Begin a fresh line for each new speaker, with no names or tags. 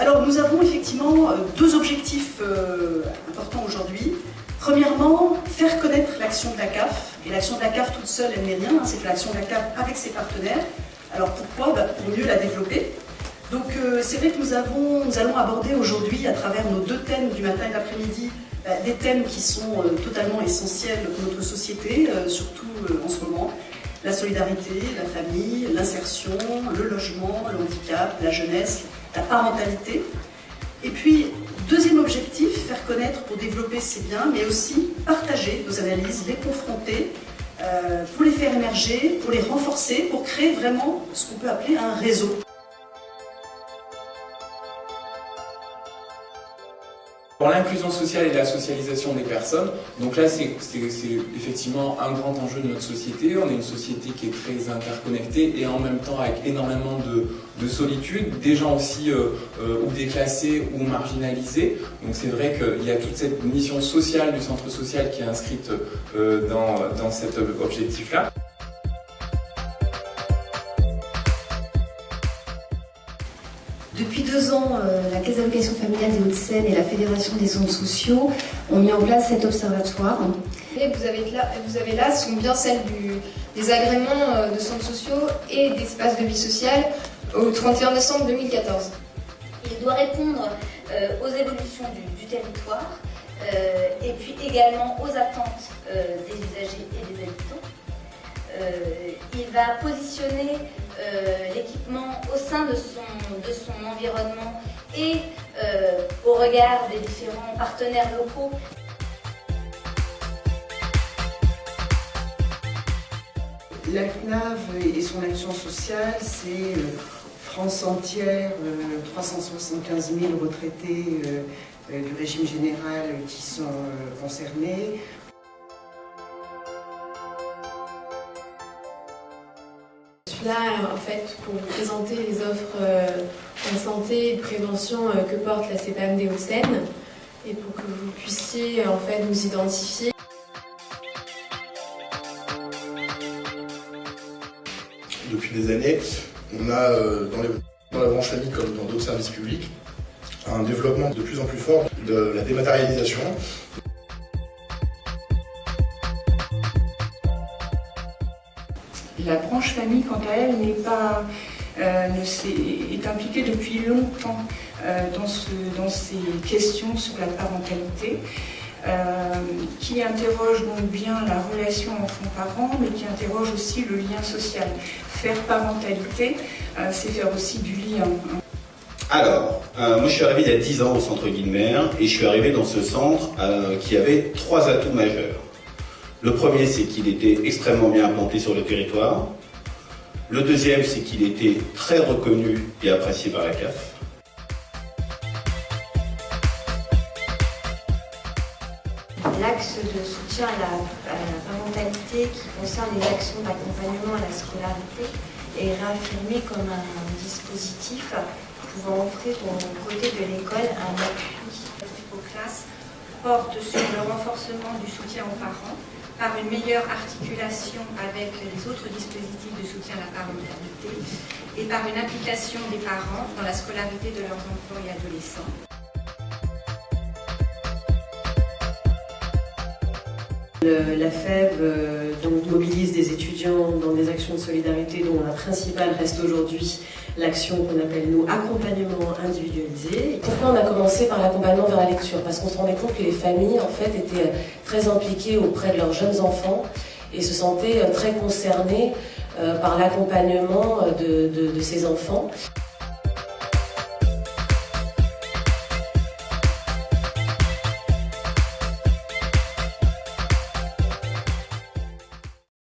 Alors nous avons effectivement deux objectifs importants aujourd'hui. Premièrement, faire connaître l'action de la CAF. Et l'action de la CAF toute seule, elle n'est rien, c'est l'action de la CAF avec ses partenaires. Alors pourquoi? Pour mieux la développer. Donc c'est vrai que nous allons aborder aujourd'hui, à travers nos deux thèmes du matin et de l'après-midi, des thèmes qui sont totalement essentiels pour notre société, surtout en ce moment. La solidarité, la famille, l'insertion, le logement, le handicap, la jeunesse, la parentalité. Et puis, deuxième objectif, faire connaître pour développer ces biens, mais aussi partager nos analyses, les confronter, pour les faire émerger, pour les renforcer, pour créer vraiment ce qu'on peut appeler un réseau.
Pour l'inclusion sociale et la socialisation des personnes, donc là c'est effectivement un grand enjeu de notre société. On est une société qui est très interconnectée et en même temps avec énormément de solitude, des gens aussi ou déclassés ou marginalisés. Donc c'est vrai qu'il y a toute cette mission sociale du centre social qui est inscrite dans cet objectif-là.
Depuis 2 ans, la Caisse d'allocation familiale des Hauts-de-Seine et la Fédération des centres sociaux ont mis en place cet observatoire.
Et vous avez là sont bien celles des agréments de centres sociaux et d'espaces de vie sociale au 31 décembre 2014.
Il doit répondre aux évolutions du territoire et puis également aux attentes des usagers et des habitants. Il va positionner l'équipement au sein de son environnement et au regard des différents partenaires locaux.
La CNAV et son action sociale, c'est France entière, 375 000 retraités du régime général qui sont concernés.
Je suis là en fait pour vous présenter les offres en santé et de prévention que porte la CPAM des Hauts-de-Seine et pour que vous puissiez en fait nous identifier.
Depuis des années, on a dans la branche famille comme dans d'autres services publics un développement de plus en plus fort de la dématérialisation.
La branche famille, quant à elle, est impliquée depuis longtemps dans ces questions sur la parentalité, qui interroge donc bien la relation enfant-parent, mais qui interroge aussi le lien social. Faire parentalité, c'est faire aussi du lien.
Alors, moi je suis arrivé il y a 10 ans au centre Guilmer et je suis arrivé dans ce centre qui avait 3 atouts majeurs. Le premier, c'est qu'il était extrêmement bien implanté sur le territoire. Le deuxième, c'est qu'il était très reconnu et apprécié par la CAF.
L'axe de soutien à la parentalité qui concerne les actions d'accompagnement à la scolarité est réaffirmé comme un dispositif pouvant offrir aux côtés de l'école un appui
aux classes porte sur le renforcement du soutien aux parents par une meilleure articulation avec les autres dispositifs de soutien à la parentalité et par une implication des parents dans la scolarité de leurs enfants et adolescents.
La FEV donc, mobilise des étudiants dans des actions de solidarité dont la principale reste aujourd'hui l'action qu'on appelle nous accompagnement individualisé.
Pourquoi on a commencé par l'accompagnement vers la lecture? Parce qu'on se rendait compte que les familles en fait étaient très impliquées auprès de leurs jeunes enfants et se sentaient très concernées par l'accompagnement de ces enfants.